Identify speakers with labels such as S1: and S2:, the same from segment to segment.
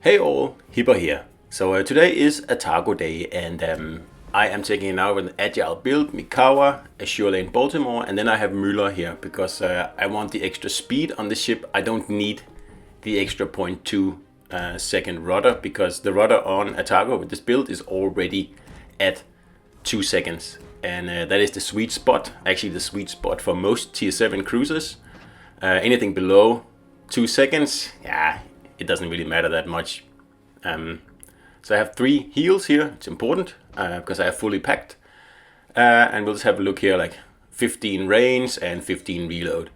S1: Hey all, Hipper here. So today is Atago day and I am taking it out with an agile build, Mikawa, Azure Lane Baltimore, and then I have Müller here because I want the extra speed on the ship. I don't need the extra 0.2 second rudder because the rudder on Atago with this build is already at 2 seconds. And that is the sweet spot, actually the sweet spot for most tier 7 cruisers. Anything below 2 seconds, yeah, it doesn't really matter that much. So I have 3 heals here. It's important because I have fully packed. And we'll just have a look here, like 15 range and 15 reload.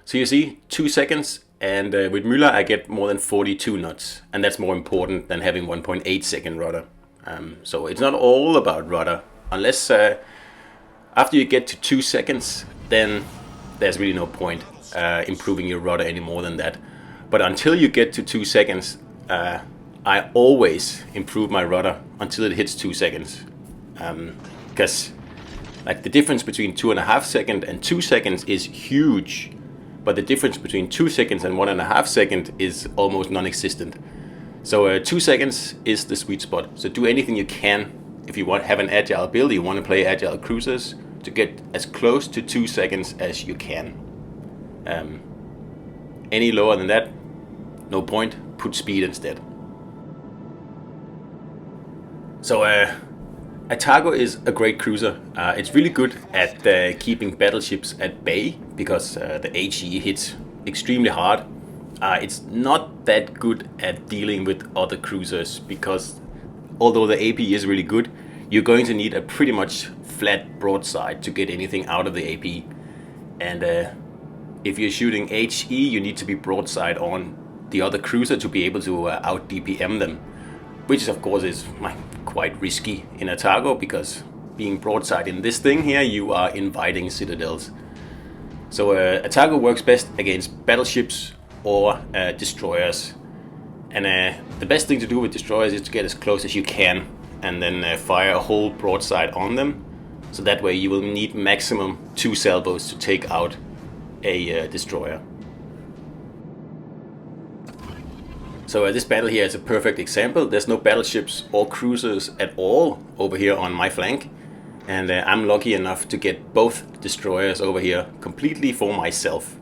S1: So you see 2 seconds, and with Müller I get more than 42 knots, and that's more important than having 1.8 second rudder. So it's not all about rudder, unless after you get to 2 seconds, then there's really no point improving your rudder any more than that. But until you get to 2 seconds, I always improve my rudder until it hits 2 seconds. Because like the difference between 2.5 seconds and 2 seconds is huge, but the difference between 2 seconds and 1.5 seconds is almost non-existent. So 2 seconds is the sweet spot. So do anything you can if you have an agile build, you want to play agile cruisers, to get as close to 2 seconds as you can. Any lower than that, no point, put speed instead. So Atago is a great cruiser. It's really good at keeping battleships at bay because the HE hits extremely hard. It's not that good at dealing with other cruisers because although the AP is really good, you're going to need a pretty much flat broadside to get anything out of the AP. And if you're shooting HE, you need to be broadside on the other cruiser to be able to out DPM them, which of course is quite risky in Atago because being broadside in this thing here, you are inviting citadels. So Atago works best against battleships or destroyers, and the best thing to do with destroyers is to get as close as you can and then fire a whole broadside on them, so that way you will need maximum 2 salvos to take out a destroyer. So this battle here is a perfect example. There's no battleships or cruisers at all over here on my flank, and I'm lucky enough to get both destroyers over here completely for myself.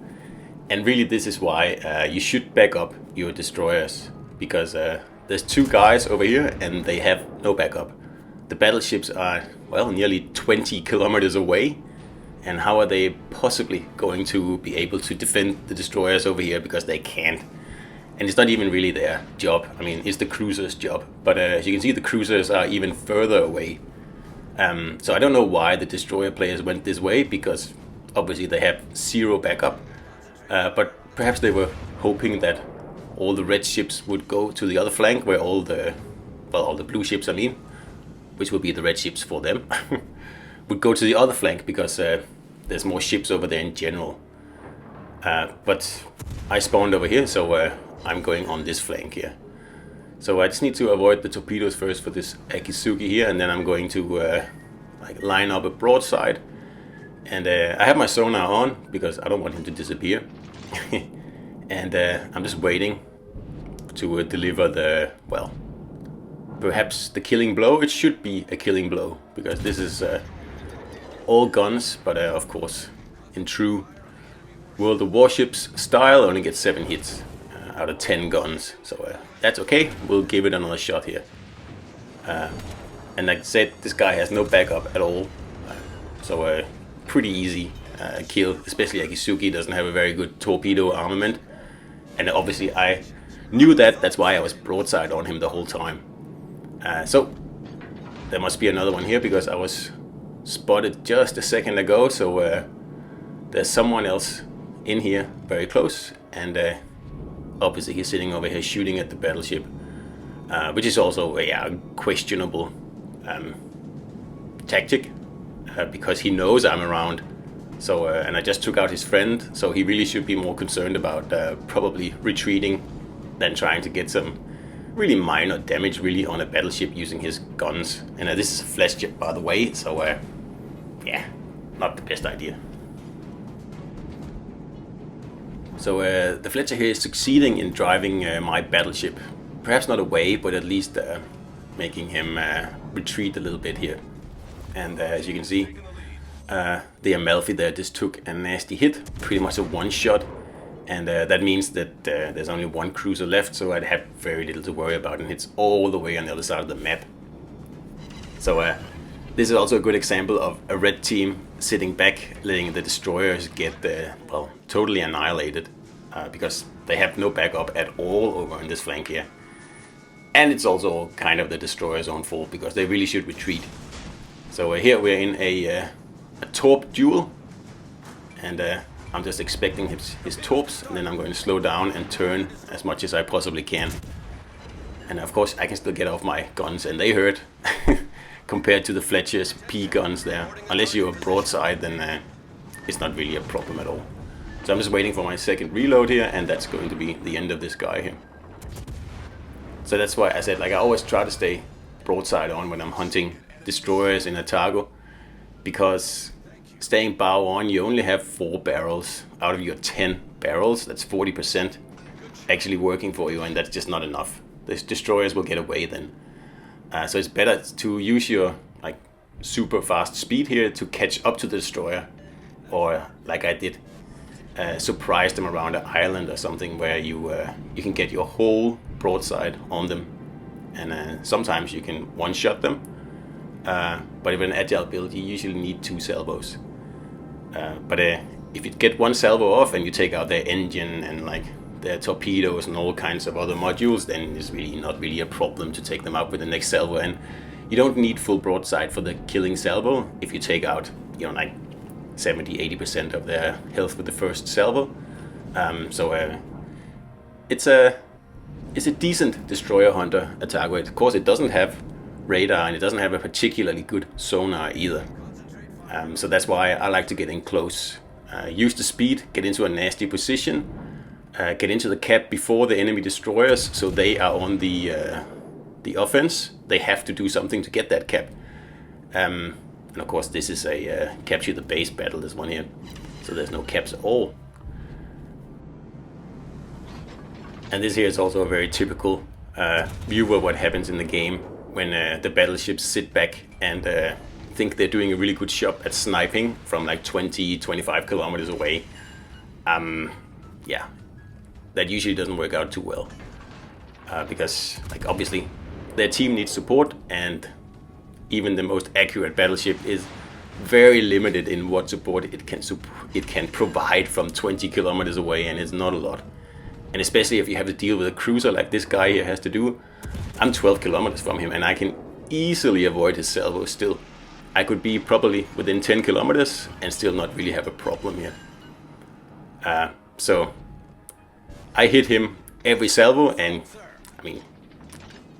S1: And really this is why you should back up your destroyers, because there's 2 guys over here and they have no backup. The battleships are, well, nearly 20 kilometers away, and how are they possibly going to be able to defend the destroyers over here, because they can't. And it's not even really their job. I mean, it's the cruiser's job. But as you can see, the cruisers are even further away. So I don't know why the destroyer players went this way, because obviously they have 0 backup. But perhaps they were hoping that all the red ships would go to the other flank, where all the blue ships, I mean, which would be the red ships for them, would go to the other flank, because there's more ships over there in general. But I spawned over here, so I'm going on this flank here. So I just need to avoid the torpedoes first for this Akizuki here, and then I'm going to line up a broadside. And I have my sonar on because I don't want him to disappear. And I'm just waiting to deliver the, well, perhaps the killing blow. It should be a killing blow because this is all guns, but of course in true World of Warships style, only get 7 hits out of 10 guns, so that's okay. We'll give it another shot here. And like I said, this guy has no backup at all, so pretty easy kill, especially Akizuki doesn't have a very good torpedo armament, and obviously I knew that, that's why I was broadside on him the whole time. So there must be another one here because I was spotted just a second ago, so there's someone else in here very close, and obviously he's sitting over here shooting at the battleship, which is also a questionable tactic because he knows I'm around. So and I just took out his friend, so he really should be more concerned about probably retreating than trying to get some really minor damage really on a battleship using his guns. And this is a flash jet, by the way, so yeah, not the best idea. So the Fletcher here is succeeding in driving my battleship perhaps not away, but at least making him retreat a little bit here. And as you can see, the Amalfi there just took a nasty hit, pretty much a one-shot. And that means that there's only one cruiser left, so I'd have very little to worry about, and it's all the way on the other side of the map. So this is also a good example of a red team sitting back, letting the destroyers get well, totally annihilated, because they have no backup at all over on this flank here. And it's also kind of the destroyer's own fault, because they really should retreat. So here we're in a torp duel, and I'm just expecting his torps, and then I'm going to slow down and turn as much as I possibly can. And of course I can still get off my guns, and they hurt compared to the Fletcher's P guns there. Unless you're broadside, then it's not really a problem at all. So I'm just waiting for my second reload here, and that's going to be the end of this guy here. So that's why I said, like, I always try to stay broadside on when I'm hunting destroyers in Atago, because staying bow on, you only have 4 barrels out of your 10 barrels. That's 40% actually working for you, and that's just not enough. The destroyers will get away then. So it's better to use your like super fast speed here to catch up to the destroyer, or like I did, surprise them around an island or something, where you can get your whole broadside on them, and sometimes you can one-shot them. But with an agile build, you usually need 2 salvos. But if you get 1 salvo off and you take out their engine and like their torpedoes and all kinds of other modules, then it's really not really a problem to take them out with the next salvo. And you don't need full broadside for the killing salvo if you take out, you know, like 70-80% of their health with the first salvo. So it's a decent destroyer hunter, Atago. Of course, it doesn't have radar, and it doesn't have a particularly good sonar either. So that's why I like to get in close, use the speed, get into a nasty position, get into the cap before the enemy destroyers, so they are on the offense. They have to do something to get that cap. And of course, this is a capture the base battle, this one here, so there's no caps at all. And this here is also a very typical view of what happens in the game when the battleships sit back and think they're doing a really good job at sniping from like 20-25 kilometers away. Yeah, that usually doesn't work out too well, because like obviously their team needs support, and even the most accurate battleship is very limited in what support it can provide from 20 kilometers away, and it's not a lot. And especially if you have to deal with a cruiser like this guy here has to do. I'm 12 kilometers from him, and I can easily avoid his salvo still. I could be probably within 10 kilometers and still not really have a problem here. So I hit him every salvo, and I mean,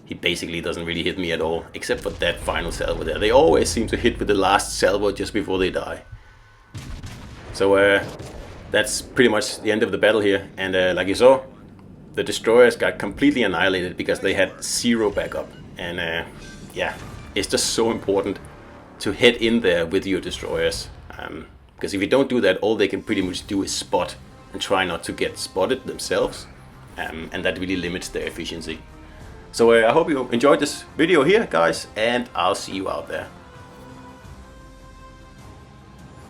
S1: he basically doesn't really hit me at all, except for that final salvo there. They always seem to hit with the last salvo just before they die. So that's pretty much the end of the battle here, and like you saw, the destroyers got completely annihilated because they had 0 backup. And yeah, it's just so important to head in there with your destroyers, because if you don't do that, all they can pretty much do is spot and try not to get spotted themselves, and that really limits their efficiency. So I hope you enjoyed this video here, guys, and I'll see you out there.